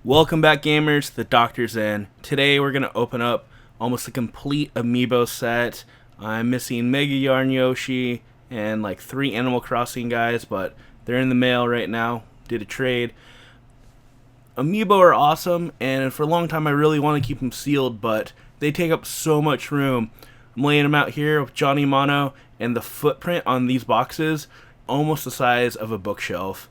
Welcome back, gamers. The doctor's in. Today we're going to open up almost a complete amiibo set. I'm missing Mega Yarn Yoshi and like 3 Animal Crossing guys, but they're in the mail right now. Did a trade. Amiibo are awesome, and for a long time I really want to keep them sealed, but they take up so much room. I'm laying them out here with Johnny Mono, and the footprint on these boxes almost the size of a bookshelf.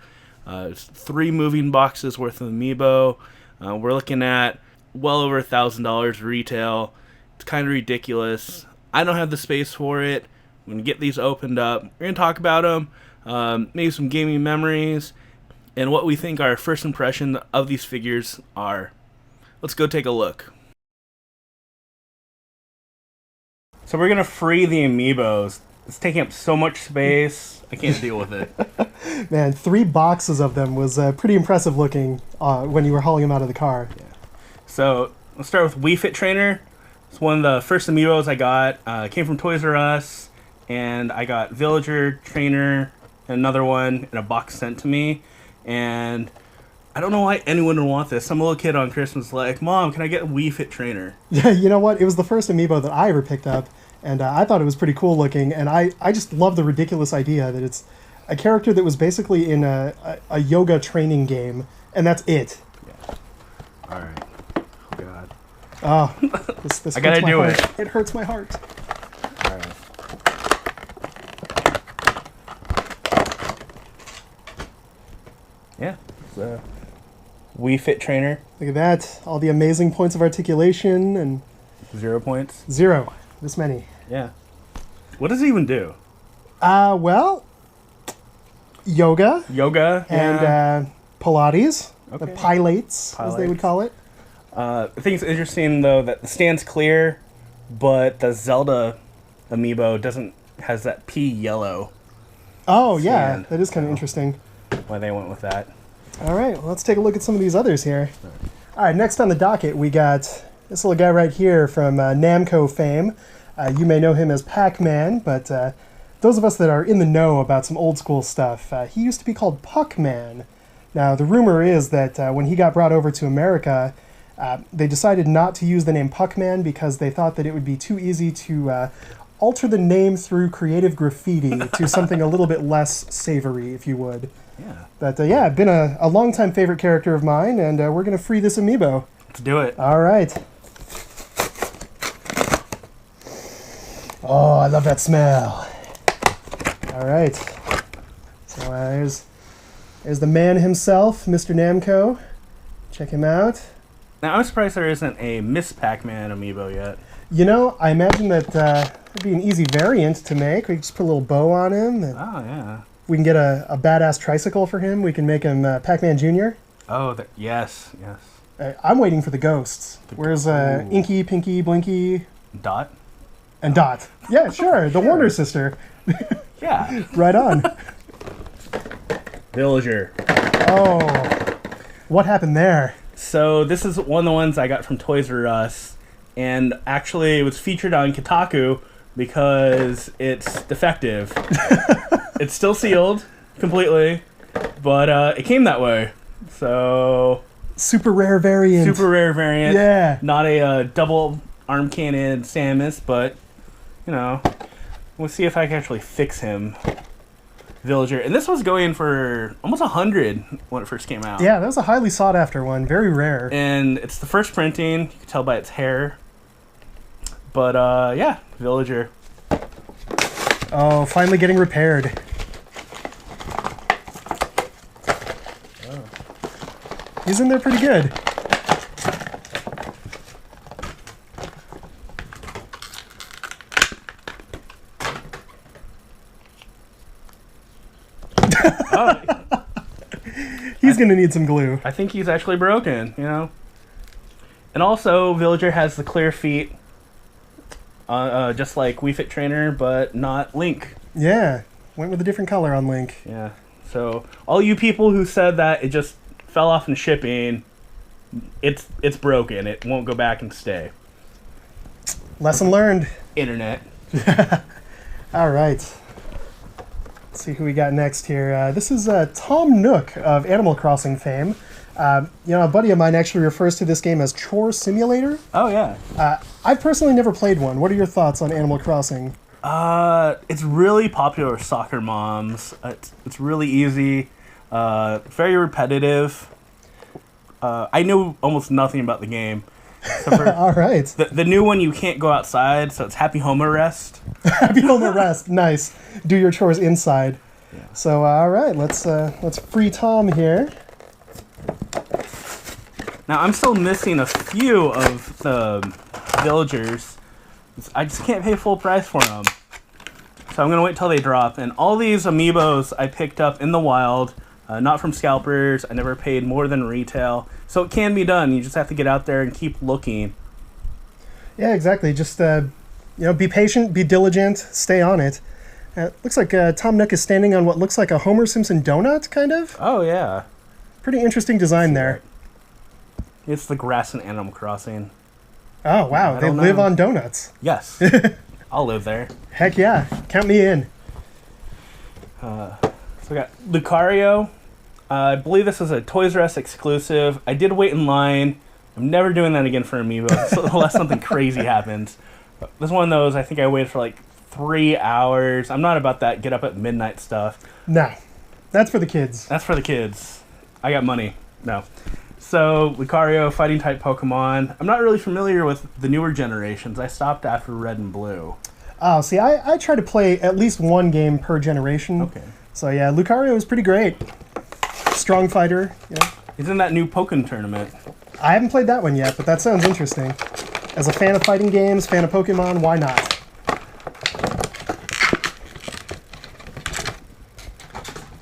It's 3 moving boxes worth of amiibo. We're looking at well over $1,000 retail. It's kind of ridiculous. I don't have the space for it. I'm going to get these opened up. We're going to talk about them, maybe some gaming memories, and what we think our first impression of these figures are. Let's go take a look. So we're going to free the amiibos. It's taking up so much space. I can't deal with it. Man, 3 boxes of them was pretty impressive looking when you were hauling them out of the car. Yeah. So let's start with Wii Fit Trainer. It's one of the first amiibos I got. It came from Toys R Us, and I got Villager, Trainer, and another one in a box sent to me. And I don't know why anyone would want this. Some little kid on Christmas like, "Mom, can I get a Wii Fit Trainer?" Yeah, you know what? It was the first amiibo that I ever picked up, and I thought it was pretty cool looking. And I just love the ridiculous idea that it's a character that was basically in a yoga training game, and that's it. Yeah. All right. Oh God. Oh, this I gotta do heart. it. It hurts my heart. All right. Yeah. It's Wii Fit Trainer. Look at that. All the amazing points of articulation and 0 points. 0. This many. Yeah. What does it even do? Well, yoga. Yoga. And Pilates. Okay. The pilates, as they would call it. I think it's interesting though that the stand's clear, but the Zelda amiibo has that pea yellow. Oh yeah, stand. that is kind of interesting. Why they went with that. All right, well, let's take a look at some of these others here. All right, next on the docket we got this little guy right here from Namco fame. You may know him as Pac-Man, but those of us that are in the know about some old school stuff, he used to be called Puck-Man. Now, the rumor is that when he got brought over to America, they decided not to use the name Puck-Man because they thought that it would be too easy to alter the name through creative graffiti to something a little bit less savory, if you would. Yeah. But yeah, been a long-time favorite character of mine, and we're going to free this amiibo. Let's do it. All right. Oh, I love that smell. All right. So there's the man himself, Mr. Namco. Check him out. Now, I'm surprised there isn't a Miss Pac-Man amiibo yet. You know, I imagine that it'd be an easy variant to make. We just put a little bow on him. And Oh, yeah. we can get a badass tricycle for him. We can make him Pac-Man Jr. Oh, yes, yes. I'm waiting for the ghosts. Where's Inky, Pinky, Blinky, Dot? and Dot? Yeah, sure. The Warner sister. Yeah. Right on. Villager. Oh, what happened there? So this is one of the ones I got from Toys R Us, and actually it was featured on Kotaku because it's defective. It's still sealed completely, but it came that way. So Super rare variant. super rare variant. Yeah. Not a double arm cannon Samus, but you know, we'll see if I can actually fix him. Villager, and this was going for almost 100 when it first came out. Yeah, that was a highly sought after one. Very rare. And it's the first printing. You can tell by its hair. But yeah, Villager. Oh, finally getting repaired. Oh. He's in there pretty good. Oh, He's going to need some glue. I think he's actually broken, you know. And also, Villager has the clear feet, just like Wii Fit Trainer, but not Link. Yeah, went with a different color on Link. Yeah. So all you people who said that it just fell off in shipping, it's broken. It won't go back and stay. Lesson learned. Internet. All right. Let's see who we got next here. This is Tom Nook of Animal Crossing fame. A buddy of mine actually refers to this game as Chore Simulator. Oh, yeah. I've personally never played one. What are your thoughts on Animal Crossing? It's really popular with soccer moms. It's really easy, very repetitive. I know almost nothing about the game. All right. The new one, you can't go outside, so it's Happy Home Arrest. Happy Home Arrest. Nice. Do your chores inside. Yeah. So, all right, let's free Tom here. Now, I'm still missing a few of the villagers. I just can't pay full price for them. So I'm going to wait till they drop. And all these amiibos I picked up in the wild, not from scalpers. I never paid more than retail. So it can be done. You just have to get out there and keep looking. Yeah, exactly. Just, be patient, be diligent, stay on it. Looks like Tom Nook is standing on what looks like a Homer Simpson donut, kind of. Oh, yeah. Pretty interesting design there. It's the grass in Animal Crossing. Oh, wow. They live on donuts. Yes. I'll live there. Heck yeah. Count me in. So we got Lucario. I believe this is a Toys R Us exclusive. I did wait in line. I'm never doing that again for Amiibo unless something crazy happens. But this is one of those, I think I waited for like 3 hours. I'm not about that get up at midnight stuff. No. That's for the kids. That's for the kids. I got money. No. So, Lucario, fighting type Pokemon. I'm not really familiar with the newer generations. I stopped after Red and Blue. Oh, see, I try to play at least one game per generation. Okay. So, yeah, Lucario is pretty great. Strong fighter. Yeah. He's in that new Pokken tournament. I haven't played that one yet, but that sounds interesting. As a fan of fighting games, fan of Pokemon, why not?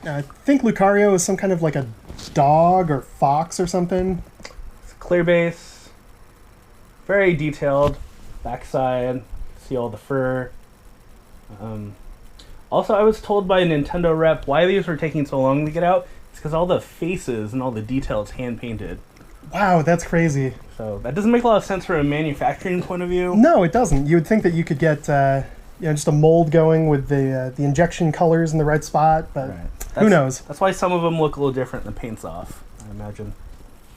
I think Lucario is some kind of like a dog or fox or something. It's clear base. Very detailed. Backside. See all the fur. Also, I was told by a Nintendo rep why these were taking so long to get out. It's because all the faces and all the details hand-painted. Wow, that's crazy. So that doesn't make a lot of sense from a manufacturing point of view. No, it doesn't. You would think that you could get just a mold going with the injection colors in the right spot, but who knows? That's why some of them look a little different. The paint's off, I imagine.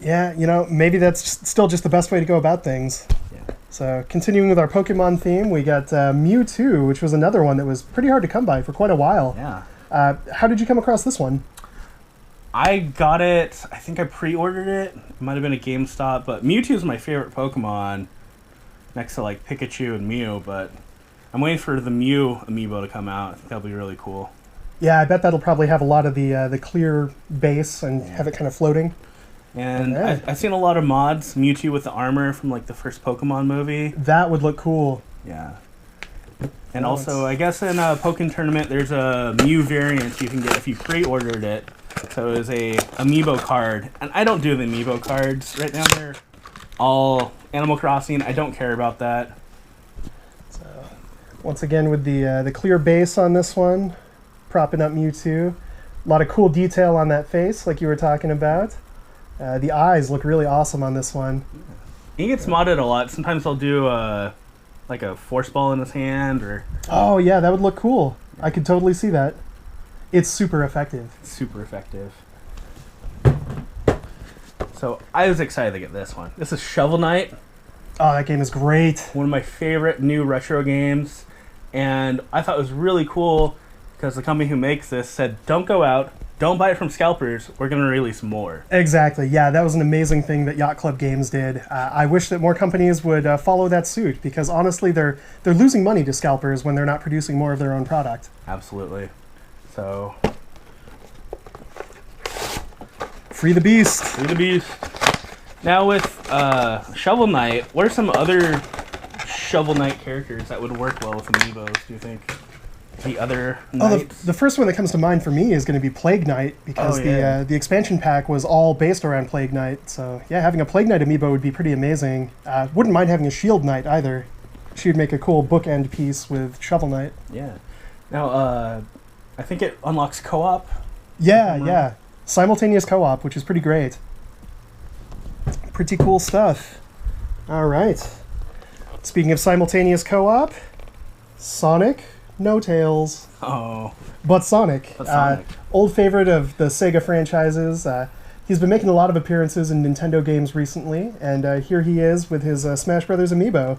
Yeah, maybe that's still just the best way to go about things. Yeah. So continuing with our Pokemon theme, we got Mewtwo, which was another one that was pretty hard to come by for quite a while. Yeah. How did you come across this one? I got it. I think I pre-ordered it. It might have been a GameStop, but Mewtwo is my favorite Pokemon, next to like Pikachu and Mew. But I'm waiting for the Mew amiibo to come out. I think that'll be really cool. Yeah, I bet that'll probably have a lot of the clear base and have it kind of floating. And I've seen a lot of mods. Mewtwo with the armor from like the first Pokemon movie. That would look cool. Yeah. And also, I guess in a Pokken tournament, there's a Mew variant you can get if you pre-ordered it. So it was a amiibo card. And I don't do the amiibo cards. Right now they're all Animal Crossing. I don't care about that. So once again with the clear base on this one, propping up Mewtwo. A lot of cool detail on that face, like you were talking about. The eyes look really awesome on this one. He gets modded a lot. Sometimes they'll do like a force ball in his hand, or... Oh yeah, that would look cool. I could totally see that. It's super effective. Super effective. So I was excited to get this one. This is Shovel Knight. Oh, that game is great. One of my favorite new retro games. And I thought it was really cool because the company who makes this said, don't go out, don't buy it from scalpers, we're going to release more. Exactly, yeah, that was an amazing thing that Yacht Club Games did. I wish that more companies would follow that suit, because honestly, they're losing money to scalpers when they're not producing more of their own product. Absolutely. So... Free the beast. Free the beast. Now with Shovel Knight, what are some other Shovel Knight characters that would work well with Amiibos, do you think? The other knights? The first one that comes to mind for me is going to be Plague Knight, because the expansion pack was all based around Plague Knight. So yeah, having a Plague Knight amiibo would be pretty amazing. Wouldn't mind having a Shield Knight either. She would make a cool bookend piece with Shovel Knight. Yeah. Now, I think it unlocks co-op. Yeah. Simultaneous co-op, which is pretty great. Pretty cool stuff. All right. Speaking of simultaneous co-op, Sonic, no Tails. Oh. But Sonic. But Sonic. Old favorite of the Sega franchises. He's been making a lot of appearances in Nintendo games recently, and here he is with his Smash Brothers amiibo.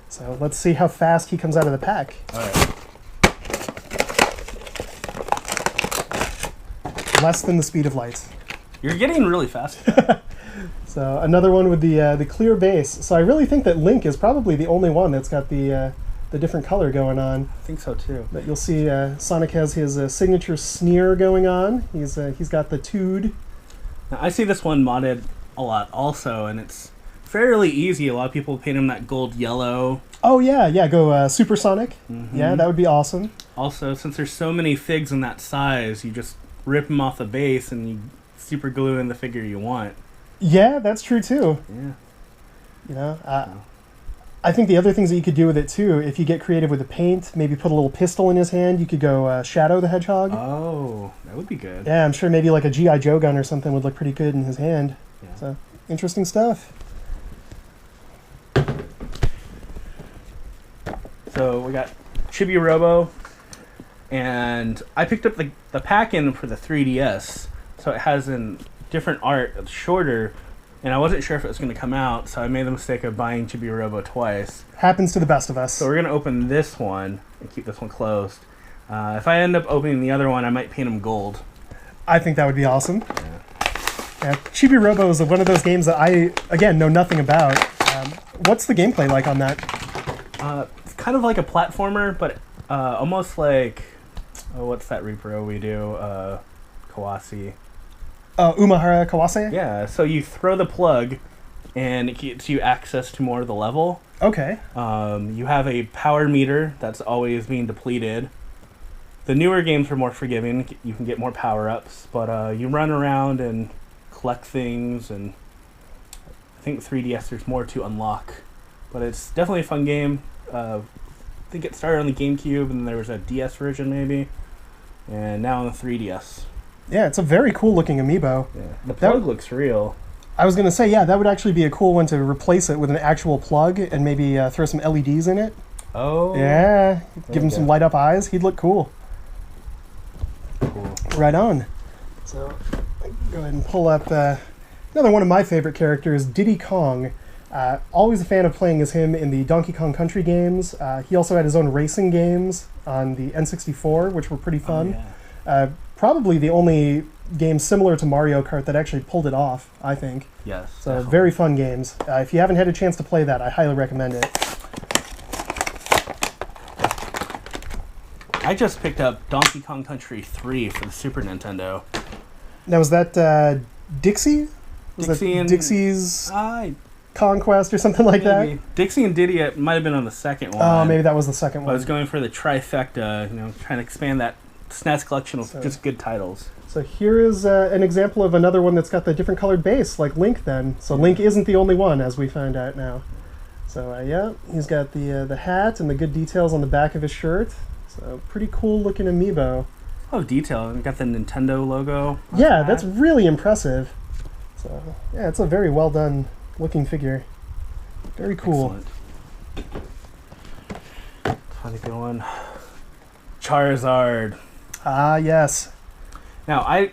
So let's see how fast he comes out of the pack. All right. Less than the speed of light. You're getting really fast. So another one with the clear base. So I really think that Link is probably the only one that's got the different color going on. I think so too. But you'll see Sonic has his signature sneer going on. He's got the Tood. Now, I see this one modded a lot also, and it's fairly easy. A lot of people paint him that gold yellow. Oh yeah, go Supersonic. Mm-hmm. Yeah, that would be awesome. Also, since there's so many figs in that size, you just rip them off the base and you super glue in the figure you want. Yeah, that's true too. Yeah. You know, I think the other things that you could do with it too, if you get creative with the paint, maybe put a little pistol in his hand, you could go Shadow the Hedgehog. Oh, that would be good. Yeah, I'm sure maybe like a G.I. Joe gun or something would look pretty good in his hand. Yeah. So, interesting stuff. So we got Chibi-Robo, and I picked up the pack-in for the 3DS, so it has a different art, it's shorter, and I wasn't sure if it was going to come out, so I made the mistake of buying Chibi-Robo twice. Happens to the best of us. So we're going to open this one and keep this one closed. If I end up opening the other one, I might paint him gold. I think that would be awesome. Yeah. Chibi-Robo is one of those games that I, again, know nothing about. What's the gameplay like on that? It's kind of like a platformer, but almost like, what's that repro we do? Kawase. Umahara Kawase? Yeah, so you throw the plug, and it gets you access to more of the level. Okay. You have a power meter that's always being depleted. The newer games are more forgiving. You can get more power-ups, but you run around and collect things, and I think 3DS there's more to unlock. But it's definitely a fun game. I think it started on the GameCube, and there was a DS version maybe, and now on the 3DS. Yeah, it's a very cool looking amiibo. Yeah, the plug looks real. I was going to say, yeah, that would actually be a cool one to replace it with an actual plug and maybe throw some LEDs in it. Oh. Yeah, give him some light up eyes. He'd look cool. Cool. Right on. So, go ahead and pull up another one of my favorite characters, Diddy Kong. Always a fan of playing as him in the Donkey Kong Country games. He also had his own racing games on the N64, which were pretty fun. Oh, yeah. Probably the only game similar to Mario Kart that actually pulled it off, I think. Yes. So definitely. very fun games. If you haven't had a chance to play that, I highly recommend it. I just picked up Donkey Kong Country 3 for the Super Nintendo. Now, was that Dixie? Was Dixie that and Dixie's Conquest or something like maybe. that? Dixie and Diddy, it might have been on the second one. Oh, maybe that was the second I one. was going for the trifecta, trying to expand that SNES collection of just good titles. So here is an example of another one that's got the different colored base, like Link then. So Link isn't the only one, as we find out now. So yeah, he's got the hat and the good details on the back of his shirt. So pretty cool looking amiibo. Oh, detail. And got the Nintendo logo. Yeah, that's really impressive. So yeah, it's a very well done looking figure. Very cool. Excellent. Funny good one. Charizard. Ah, yes. Now, I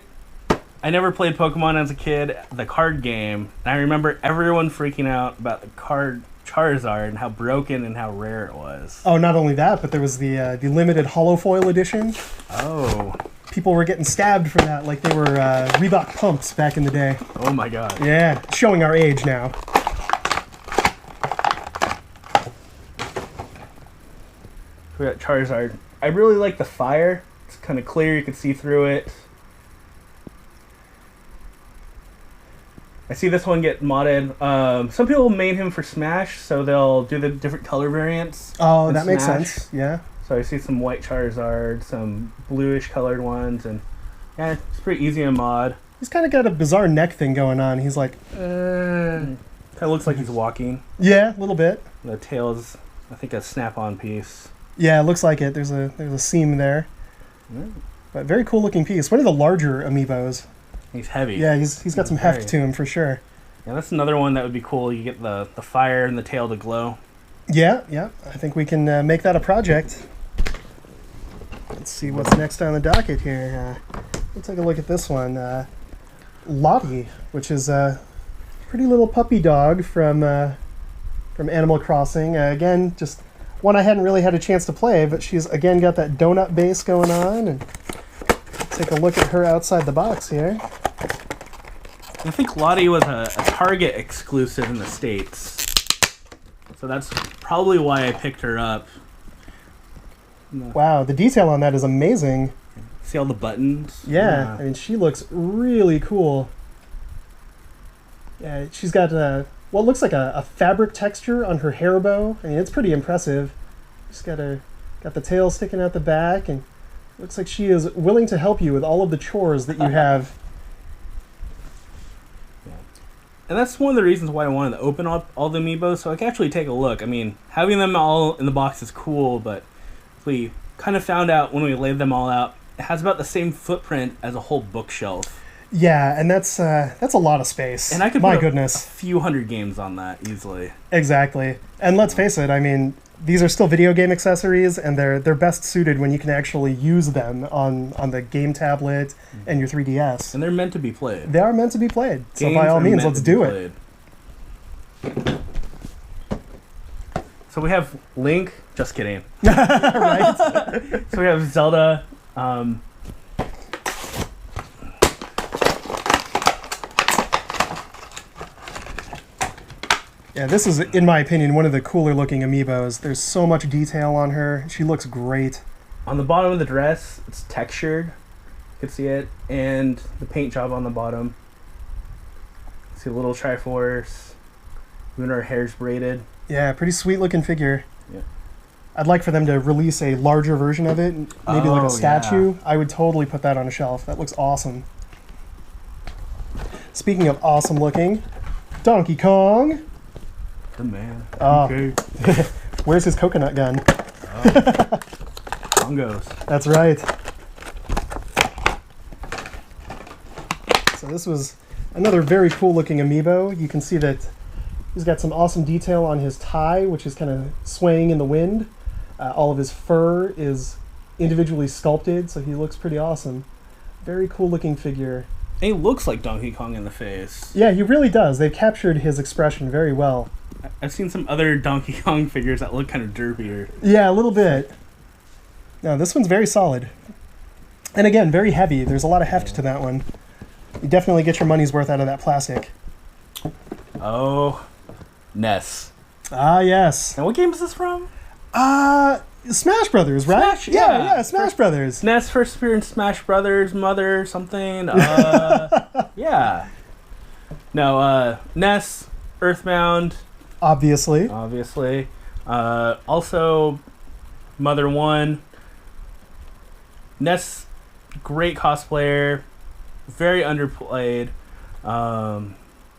never played Pokemon as a kid, the card game, and I remember everyone freaking out about the card Charizard and how broken and how rare it was. Oh, not only that, but there was the limited holofoil edition. Oh. People were getting stabbed for that like they were Reebok pumps back in the day. Oh my god. Yeah, showing our age now. We got Charizard. I really like the fire. It's kind of clear, you can see through it. I see this one get modded. Some people made him for Smash, so they'll do the different color variants. Oh, that Smash. makes sense. Yeah. So I see some white Charizard, some bluish colored ones, and yeah, it's pretty easy to mod. He's kind of got a bizarre neck thing going on. He's like, Kind of looks like he's walking. yeah, a little bit. The tail is, I think, a snap-on piece. Yeah, it looks like it. There's a seam there. But very cool looking piece. One of the larger amiibos. He's heavy. Yeah, he's got some heft to him for sure. Yeah, that's another one that would be cool. You get the fire and the tail to glow. Yeah. I think we can make that a project. Let's see what's next on the docket here. We'll take a look at this one. Lottie, which is a pretty little puppy dog from Animal Crossing. Again, just one I hadn't really had a chance to play, but she's again got that donut base going on. And take a look at her outside the box here. I think Lottie was a Target exclusive in the States, so that's probably why I picked her up. Wow, the detail on that is amazing. See all the buttons? Yeah, I mean, she looks really cool. Yeah, she's got what looks like a fabric texture on her hair bow. I mean, it's pretty impressive. She's got the tail sticking out the back, and looks like she is willing to help you with all of the chores that you have. And that's one of the reasons why I wanted to open up all the amiibos, so I can actually take a look. I mean, having them all in the box is cool, but we kind of found out when we laid them all out, it has about the same footprint as a whole bookshelf. Yeah, and that's a lot of space. And I could put a few hundred games on that easily. Exactly. And let's face it, I mean, these are still video game accessories, and they're best suited when you can actually use them on the game tablet and your 3DS. And they're meant to be played. They are meant to be played. Games so by all means, let's do it. So we have Link. Just kidding. Right? So we have Zelda. Yeah, this is, in my opinion, one of the cooler looking amiibos. There's so much detail on her. She looks great. On the bottom of the dress, it's textured. You can see it. And the paint job on the bottom. See a little Triforce. Even her hair's braided. Yeah, pretty sweet looking figure. Yeah. I'd like for them to release a larger version of it, maybe like a statue. Yeah. I would totally put that on a shelf. That looks awesome. Speaking of awesome looking, Donkey Kong. The man. Oh. Okay. Where's his coconut gun? Bongos. That's right. So this was another very cool looking amiibo. You can see that he's got some awesome detail on his tie, which is kind of swaying in the wind. All of his fur is individually sculpted, so he looks pretty awesome. Very cool looking figure. And he looks like Donkey Kong in the face. Yeah, he really does. They've captured his expression very well. I've seen some other Donkey Kong figures that look kind of derpier. Yeah, a little bit. No, this one's very solid. And again, very heavy. There's a lot of heft to that one. You definitely get your money's worth out of that plastic. Oh, Ness. Ah, yes. And what game is this from? Smash Brothers, right? Smash, yeah, Smash Brothers. Ness first appeared in Smash Brothers, Mother, something. Yeah. No, Ness, Earthbound. Obviously. Also, Mother 1. Ness, great cosplayer. Very underplayed.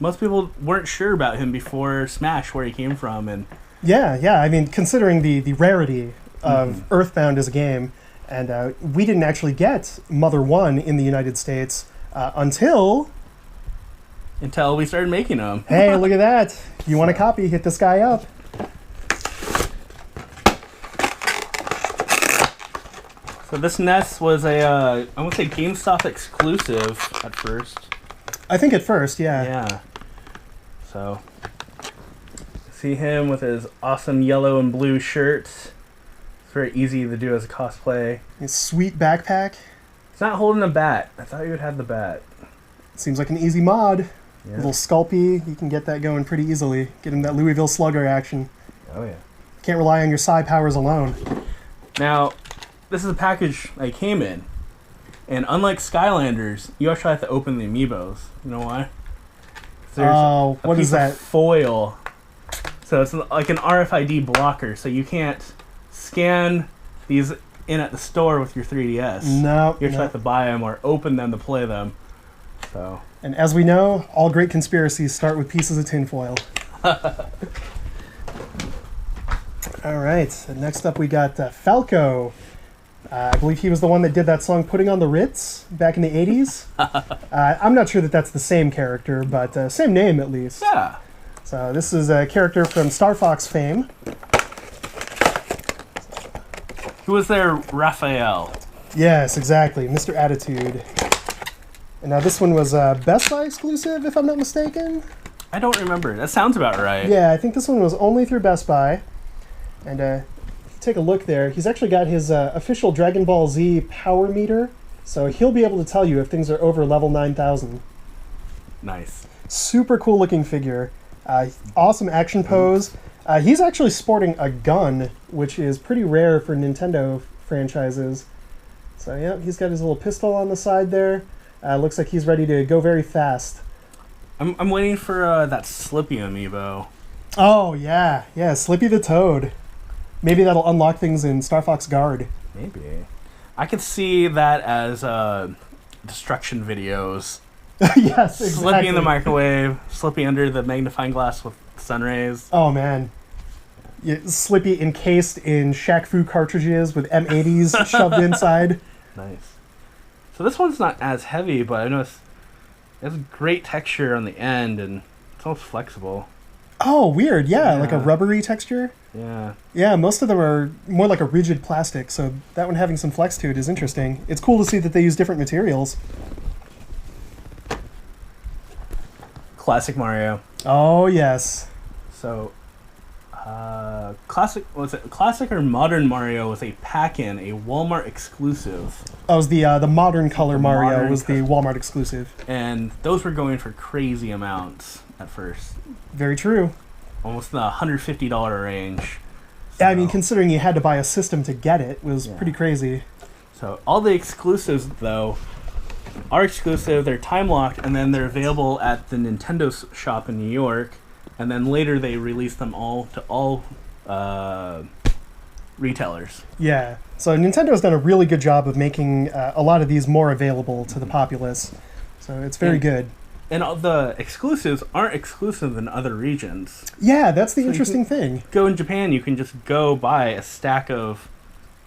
Most people weren't sure about him before Smash, where he came from, and yeah. I mean, considering the rarity of Earthbound as a game, and we didn't actually get Mother 1 in the United States until we started making them. Hey, look at that! You want a copy? Hit this guy up. So this Ness was I want to say GameStop exclusive at first. I think at first, yeah. Yeah. So, see him with his awesome yellow and blue shirt. It's very easy to do as a cosplay. His sweet backpack. He's not holding a bat. I thought you would have the bat. Seems like an easy mod. Yeah. Little Sculpey, you can get that going pretty easily. Get him that Louisville Slugger action. Oh yeah. Can't rely on your psi powers alone. Now, this is a package I came in. And unlike Skylanders, you actually have to open the amiibos. You know why? Oh, what is that? Foil. So it's like an RFID blocker, so you can't scan these in at the store with your 3DS. No. You actually have to buy them or open them to play them. So. And as we know, all great conspiracies start with pieces of tinfoil. All right, so next up we got Falco. I believe he was the one that did that song Putting on the Ritz back in the 80s. I'm not sure that that's the same character, but same name at least. Yeah. So this is a character from Star Fox fame. Who was there? Raphael. Yes, exactly. Mr. Attitude. And now this one was Best Buy exclusive, if I'm not mistaken. I don't remember. That sounds about right. Yeah, I think this one was only through Best Buy. And if you take a look there, he's actually got his official Dragon Ball Z power meter. So he'll be able to tell you if things are over level 9,000. Nice. Super cool looking figure. Awesome action pose. He's actually sporting a gun, which is pretty rare for Nintendo franchises. So yeah, he's got his little pistol on the side there. Looks like he's ready to go very fast. I'm waiting for that Slippy amiibo. Oh yeah, yeah, Slippy the Toad. Maybe that'll unlock things in Star Fox Guard. Maybe. I could see that as destruction videos. Yes, exactly. Slippy in the microwave, Slippy under the magnifying glass with sun rays. Oh man. Yeah, Slippy encased in Shaq Fu cartridges with M80s shoved inside. Nice. So this one's not as heavy, but I noticed it has great texture on the end, and it's almost flexible. Oh, weird. Yeah, like a rubbery texture. Yeah. Yeah, most of them are more like a rigid plastic, so that one having some flex to it is interesting. It's cool to see that they use different materials. Classic Mario. Oh, yes. So, classic or modern Mario was a pack-in, a Walmart exclusive. That was the modern color Mario modern was the Walmart exclusive. And those were going for crazy amounts at first. Very true. Almost in the $150 range. Yeah, I mean, considering you had to buy a system to get it, was pretty crazy. So all the exclusives, though, are exclusive. They're time-locked, and then they're available at the Nintendo shop in New York. And then later they release them all to all retailers. Yeah. So Nintendo's done a really good job of making a lot of these more available to the populace. So it's very good. And all the exclusives aren't exclusive in other regions. Yeah, that's the interesting thing. Go in Japan, you can just go buy a stack of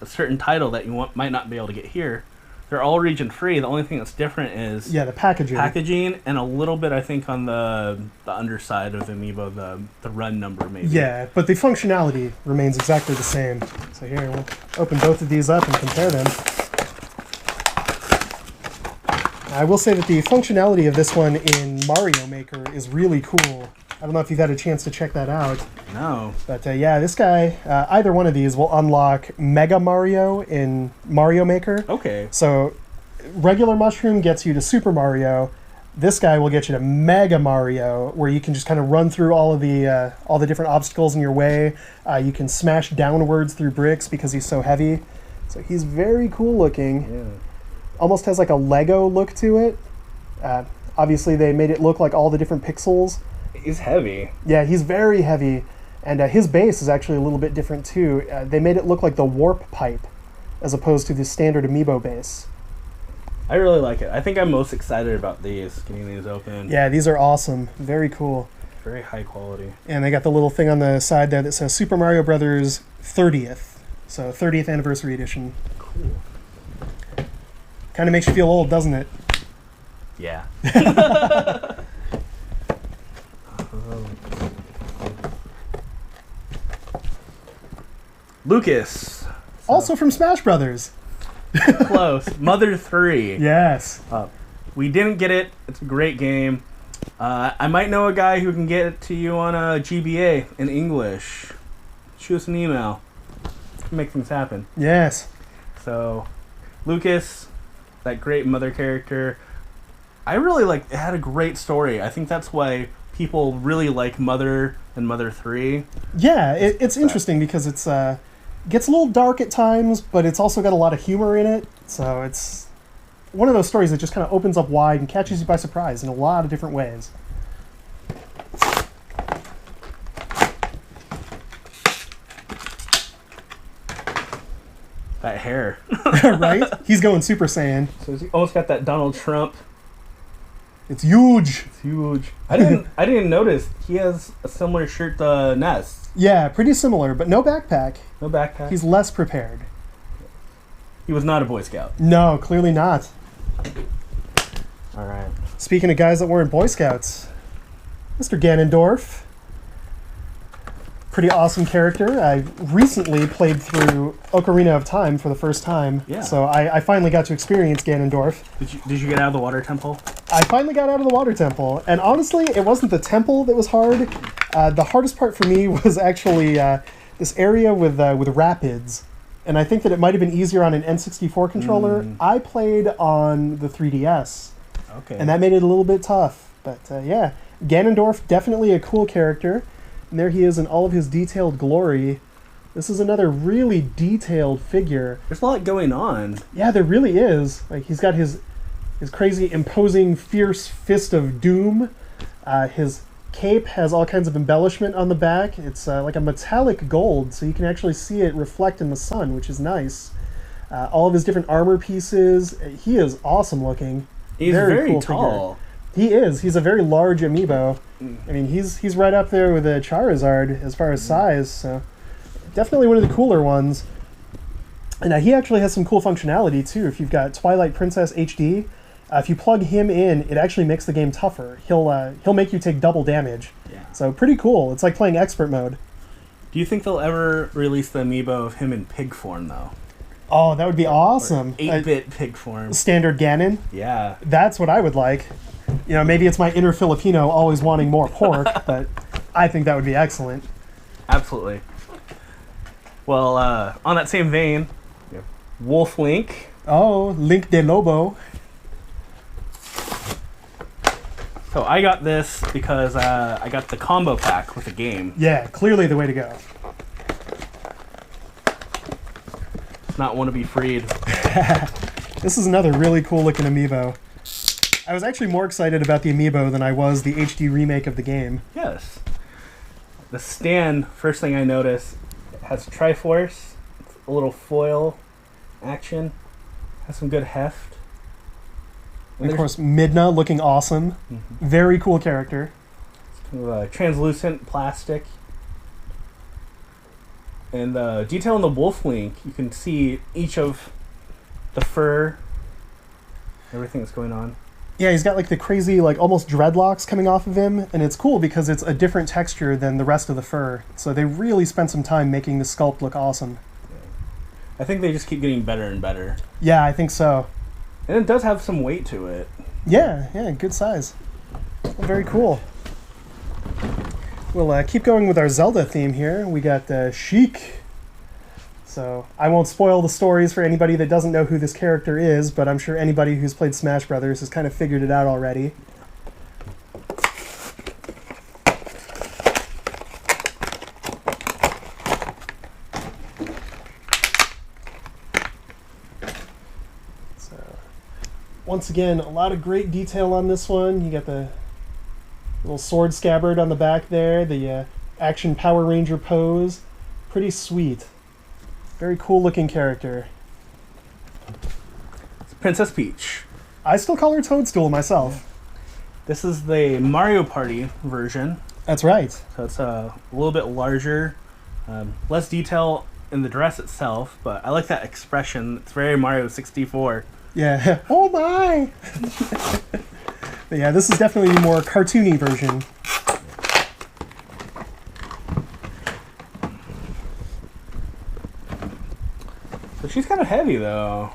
a certain title that you might not be able to get here. They're all region free. The only thing that's different is the packaging and a little bit, I think, on the underside of the amiibo, the run number maybe. Yeah, but the functionality remains exactly the same. So here, we'll open both of these up and compare them. I will say that the functionality of this one in Mario Maker is really cool. I don't know if you've had a chance to check that out. No. But yeah, this guy, either one of these will unlock Mega Mario in Mario Maker. Okay. So regular Mushroom gets you to Super Mario. This guy will get you to Mega Mario, where you can just kind of run through all the different obstacles in your way. You can smash downwards through bricks because he's so heavy. So he's very cool looking. Yeah. Almost has like a Lego look to it. Obviously, they made it look like all the different pixels. He's heavy. Yeah, he's very heavy. And his base is actually a little bit different too. They made it look like the warp pipe as opposed to the standard amiibo base. I really like it. I think I'm most excited about these, getting these open. Yeah, these are awesome. Very cool. Very high quality. And they got the little thing on the side there that says Super Mario Brothers 30th. So 30th Anniversary Edition. Cool. Kind of makes you feel old, doesn't it? Yeah. Lucas. Also from Smash Brothers. Close. Mother 3. Yes. We didn't get it. It's a great game. I might know a guy who can get it to you on a GBA in English. Shoot us an email. Make things happen. Yes. So, Lucas, that great mother character. I really it had a great story. I think that's why people really like Mother and Mother 3. Yeah, it's interesting because it's gets a little dark at times, but it's also got a lot of humor in it. So it's one of those stories that just kind of opens up wide and catches you by surprise in a lot of different ways. That hair. Right? He's going Super Saiyan. So he's almost got that Donald Trump. It's huge. It's huge. I didn't notice. He has a similar shirt to Ness. Yeah, pretty similar, but no backpack. No backpack. He's less prepared. He was not a Boy Scout. No, clearly not. All right. Speaking of guys that weren't Boy Scouts, Mr. Ganondorf. Pretty awesome character. I recently played through Ocarina of Time for the first time. Yeah. So I finally got to experience Ganondorf. Did you get out of the water temple? I finally got out of the water temple. And honestly, it wasn't the temple that was hard. The hardest part for me was actually this area with rapids. And I think that it might have been easier on an N64 controller. I played on the 3DS. Okay. And that made it a little bit tough. But yeah, Ganondorf, definitely a cool character. And there he is in all of his detailed glory. This is another really detailed figure. There's a lot going on. Yeah, there really is. Like, he's got his crazy, imposing, fierce fist of doom. His cape has all kinds of embellishment on the back. It's like a metallic gold, so you can actually see it reflect in the sun, which is nice. All of his different armor pieces. He is awesome looking. He's very cool tall. Figure. He is. He's a very large amiibo. I mean, he's right up there with a Charizard as far as size, so definitely one of the cooler ones. And he actually has some cool functionality, too. If you've got Twilight Princess HD, if you plug him in, it actually makes the game tougher. He'll make you take double damage. Yeah. So pretty cool. It's like playing expert mode. Do you think they'll ever release the amiibo of him in pig form, though? Oh, that would be awesome. 8-bit pig form. Standard Ganon? Yeah. That's what I would like. You know, maybe it's my inner Filipino always wanting more pork, but I think that would be excellent. Absolutely. Well, on that same vein, Wolf Link. Oh, Link de Lobo. So I got this because I got the combo pack with the game. Yeah, clearly the way to go. Not want to be freed. This is another really cool looking amiibo. I was actually more excited about the amiibo than I was the HD remake of the game. Yes. The stand, first thing I noticed, has Triforce, a little foil action, has some good heft. And of course, Midna looking awesome. Very cool character. It's kind of a translucent plastic. And the detail in the Wolf Link, you can see each of the fur, everything that's going on. Yeah, he's got like the crazy, like almost dreadlocks coming off of him, and it's cool because it's a different texture than the rest of the fur. So they really spent some time making the sculpt look awesome. I think they just keep getting better and better. Yeah, I think so. And it does have some weight to it. Yeah, good size. Very cool. We'll keep going with our Zelda theme here. We got Sheik. So I won't spoil the stories for anybody that doesn't know who this character is, but I'm sure anybody who's played Smash Brothers has kind of figured it out already. So once again, a lot of great detail on this one. You got the little sword scabbard on the back there, the action Power Ranger pose. Pretty sweet. Very cool looking character. It's Princess Peach. I still call her Toadstool myself. This is the Mario Party version. That's right. So it's a little bit larger, less detail in the dress itself, but I like that expression. It's very Mario 64. Yeah. Oh my! But yeah, this is definitely the more cartoony version. So she's kind of heavy, though.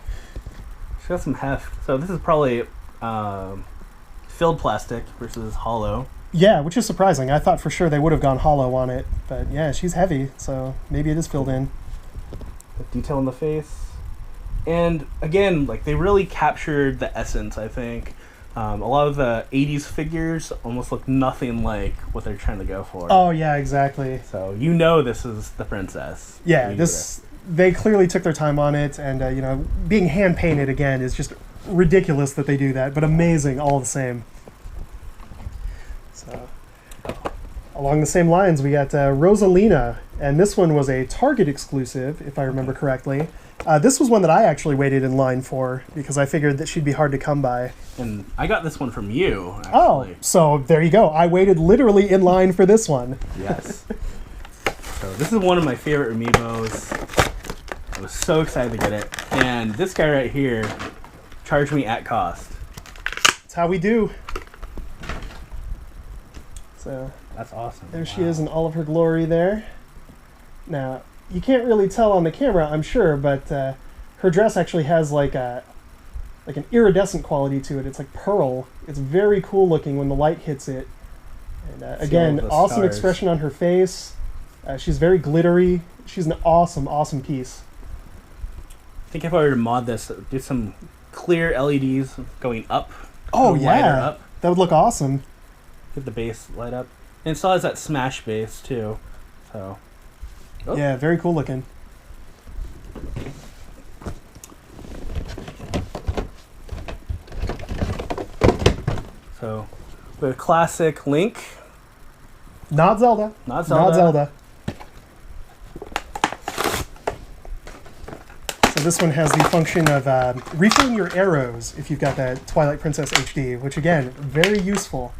She's got some heft. So this is probably filled plastic versus hollow. Yeah, which is surprising. I thought for sure they would have gone hollow on it. But yeah, she's heavy, so maybe it is filled in. The detail in the face. And again, like they really captured the essence, I think. A lot of the 80s figures almost look nothing like what they're trying to go for. Oh, yeah, exactly. So you know this is the princess. Yeah, they clearly took their time on it, and you know, being hand painted again is just ridiculous that they do that, but amazing all the same. So, along the same lines, we got Rosalina, and this one was a Target exclusive, if I remember correctly. This was one that I actually waited in line for because I figured that she'd be hard to come by. And I got this one from you, actually. Oh, so there you go. I waited literally in line for this one. Yes. So this is one of my favorite amiibos. I was so excited to get it. And this guy right here charged me at cost. That's how we do. So that's awesome. there she is in all of her glory there. Now, you can't really tell on the camera, I'm sure, but her dress actually has like an iridescent quality to it. It's like pearl. It's very cool looking when the light hits it. And again, awesome stars. expression on her face. She's very glittery. She's an awesome, awesome piece. I think if I were to mod this, do some clear LEDs going up. Oh, lighter yeah. up. That would look awesome. Get the base light up. And it still has that smash base, too. So. Oh. Yeah, very cool looking. So, the classic Link. Not Zelda. Not Zelda. Not Zelda. So this one has the function of refilling your arrows if you've got that Twilight Princess HD, which again, very useful.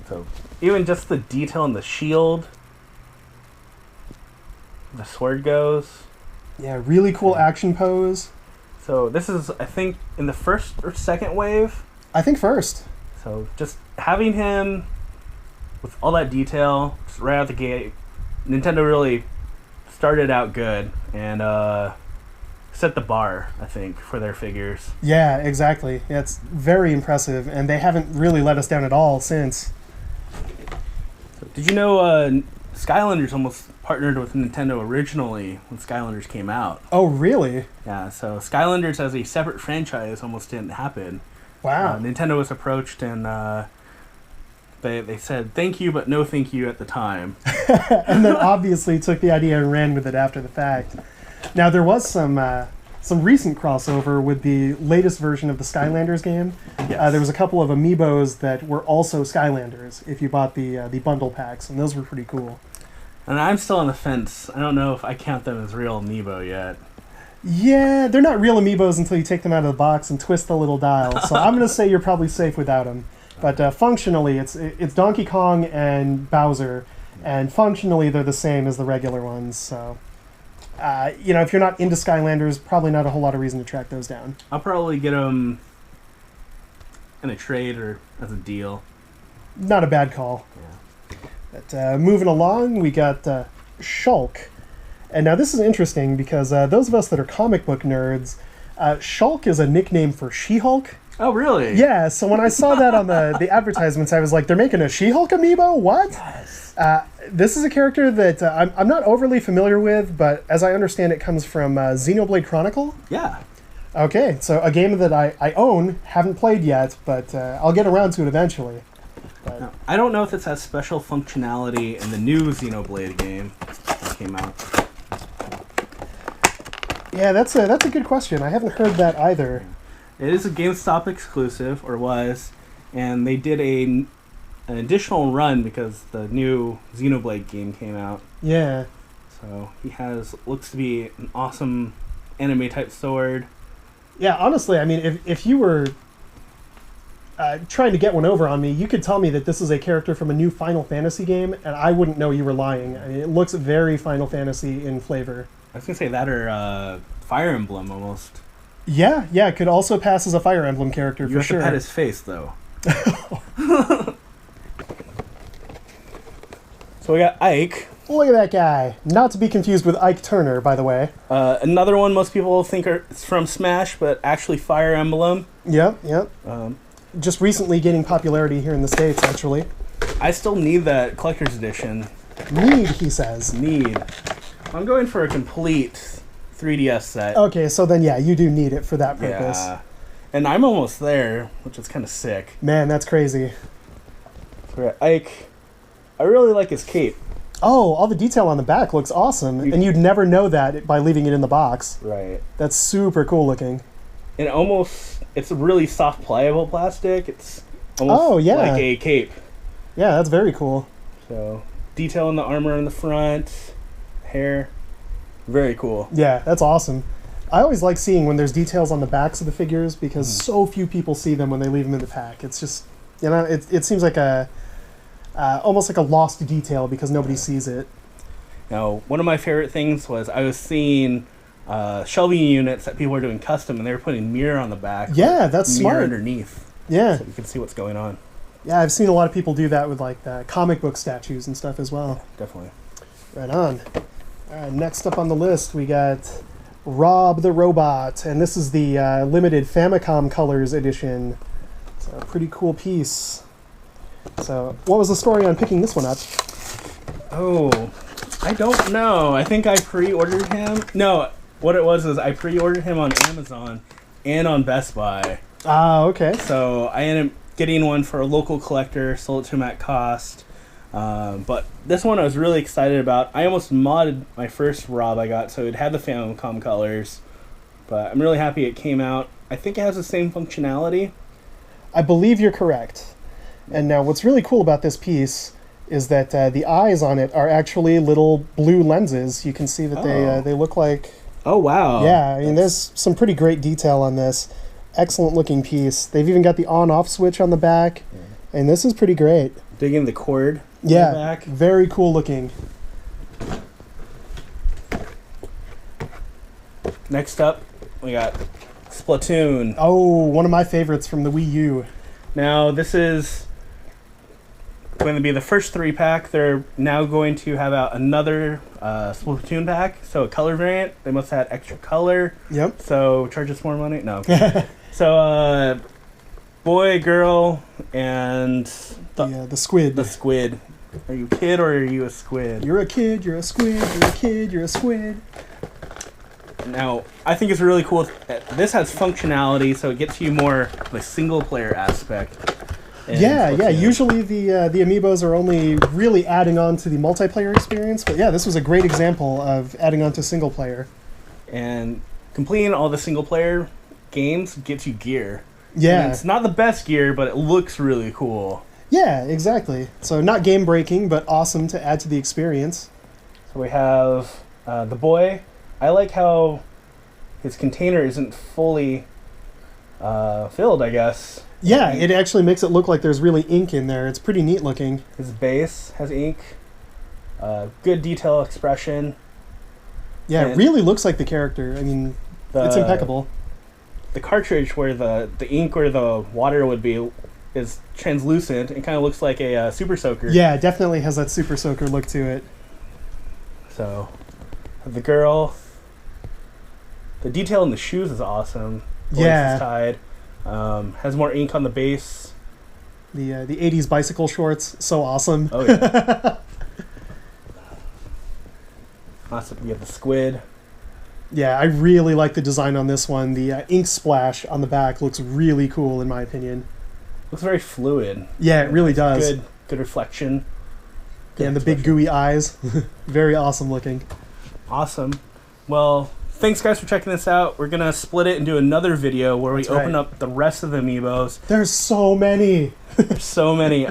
So, even just the detail in the shield. The sword goes. Yeah, really cool action pose. So this is, I think, in the first or second wave. I think first. So just having him with all that detail just right out the gate, Nintendo really started out good and set the bar, I think, for their figures. Yeah, exactly. Yeah, it's very impressive, and they haven't really let us down at all since. So, did you know Skylanders almost partnered with Nintendo originally when Skylanders came out? Oh, really? Yeah, so Skylanders as a separate franchise almost didn't happen. Wow. Nintendo was approached and they said thank you but no thank you at the time. And then obviously took the idea and ran with it after the fact. Now there was some recent crossover with the latest version of the Skylanders game. Yes. There was a couple of amiibos that were also Skylanders if you bought the bundle packs, and those were pretty cool. And I'm still on the fence. I don't know if I count them as real amiibo yet. Yeah, they're not real amiibos until you take them out of the box and twist the little dial. So I'm going to say you're probably safe without them. But functionally, it's Donkey Kong and Bowser, and functionally they're the same as the regular ones. So, if you're not into Skylanders, probably not a whole lot of reason to track those down. I'll probably get them in a trade or as a deal. Not a bad call. Yeah. But moving along, we got Shulk. And now this is interesting because those of us that are comic book nerds, Shulk is a nickname for She-Hulk. Oh, really? Yeah, so when I saw that on the advertisements, I was like, they're making a She-Hulk amiibo? What? Yes. This is a character that I'm not overly familiar with, but as I understand it comes from Xenoblade Chronicle. Yeah. Okay, so a game that I own, haven't played yet, but I'll get around to it eventually. But Now, I don't know if this has special functionality in the new Xenoblade game that came out. yeah, that's a good question. I haven't heard that either. It is a GameStop exclusive, or was, and they did an additional run because the new Xenoblade game came out. Yeah. So he looks to be an awesome anime type sword. Yeah, honestly, I mean, if you were trying to get one over on me, you could tell me that this is a character from a new Final Fantasy game, and I wouldn't know you were lying. I mean, it looks very Final Fantasy in flavor. I was gonna say that or Fire Emblem almost. Yeah, it could also pass as a Fire Emblem character You for have sure. to pet his face though. So we got Ike. Look at that guy. Not to be confused with Ike Turner, by the way. Another one most people think it's from Smash, but actually Fire Emblem. Yep. Just recently gaining popularity here in the States, actually. I still need that collector's edition. Need, he says. Need. I'm going for a complete 3DS set. Okay, so then yeah, you do need it for that purpose. Yeah. And I'm almost there, which is kind of sick. Man, that's crazy. So we got Ike. I really like his cape. Oh, all the detail on the back looks awesome, and you'd never know that by leaving it in the box. Right. That's super cool looking. And it's a really soft, pliable plastic. It's almost like a cape. Yeah, that's very cool. So, detail in the armor in the front, hair, very cool. Yeah, that's awesome. I always like seeing when there's details on the backs of the figures because so few people see them when they leave them in the pack. It's just, it seems like almost like a lost detail because nobody sees it. Now, one of my favorite things was I was seeing shelving units that people were doing custom, and they were putting mirror on the back. Yeah, that's mirror smart. underneath. Yeah. So you can see what's going on. Yeah, I've seen a lot of people do that with like the comic book statues and stuff as well. Definitely. Right on. Next up on the list, we got Rob the Robot, and this is the limited Famicom Colors edition. It's a pretty cool piece. So, what was the story on picking this one up? Oh, I don't know. I think I pre-ordered him. No, what it was is I pre-ordered him on Amazon and on Best Buy. Ah, okay. So I ended up getting one for a local collector, sold it to him at cost. But this one I was really excited about. I almost modded my first Rob I got, so it had the Famicom colors. But I'm really happy it came out. I think it has the same functionality. I believe you're correct. And now what's really cool about this piece is that the eyes on it are actually little blue lenses. You can see that they look like... Oh, wow. Yeah, I mean, there's some pretty great detail on this. Excellent looking piece. They've even got the on-off switch on the back, and this is pretty great. Digging the cord on the back. Very cool looking. Next up, we got Splatoon. Oh, one of my favorites from the Wii U. Now, this is going to be the first 3-pack. They're now going to have out another Splatoon pack, so a color variant. They must have had extra color. Yep. So charge us more money? No. So, boy, girl, and the squid. The squid. Are you a kid or are you a squid? You're a kid, you're a squid, you're a kid, you're a squid. Now, I think it's really cool. This has functionality, so it gets you more of a single-player aspect. Yeah. Usually the Amiibos are only really adding on to the multiplayer experience, but yeah, this was a great example of adding on to single player. And completing all the single-player games gets you gear. Yeah. And it's not the best gear, but it looks really cool. Yeah, exactly. So not game-breaking, but awesome to add to the experience. So we have the boy. I like how his container isn't fully filled, I guess. Yeah, it actually makes it look like there's really ink in there. It's pretty neat looking. His base has ink. Good detail expression. Yeah, it really looks like the character. I mean, it's impeccable. The cartridge where the ink or the water would be is translucent. It kind of looks like a Super Soaker. Yeah, it definitely has that Super Soaker look to it. So, the girl. The detail in the shoes is awesome. The lace is tied. Has more ink on the base. The 80s bicycle shorts, so awesome. Oh, yeah. Awesome. You have the squid. Yeah, I really like the design on this one. The ink splash on the back looks really cool, in my opinion. Looks very fluid. Yeah, it really does. Good reflection. Good and the big gooey eyes. Very awesome looking. Awesome. Well, thanks guys for checking this out. We're going to split it and do another video where we open up the rest of the Amiibos. There's so many. There's so many.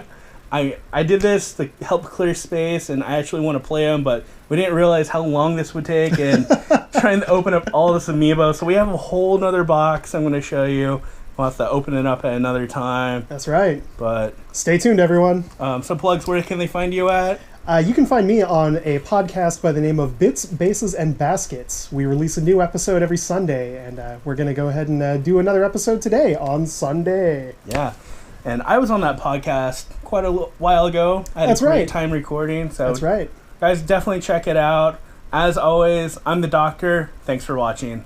I did this to help clear space, and I actually want to play them, but we didn't realize how long this would take and trying to open up all this Amiibo. So we have a whole nother box I'm going to show you. We'll have to open it up at another time. That's right. But stay tuned, everyone. So plugs, where can they find you at? You can find me on a podcast by the name of Bits, Bases, and Baskets. We release a new episode every Sunday, and we're going to go ahead and do another episode today on Sunday. Yeah. And I was on that podcast quite a while ago. I had a great time recording. So that's right. Guys, definitely check it out. As always, I'm the Doctor. Thanks for watching.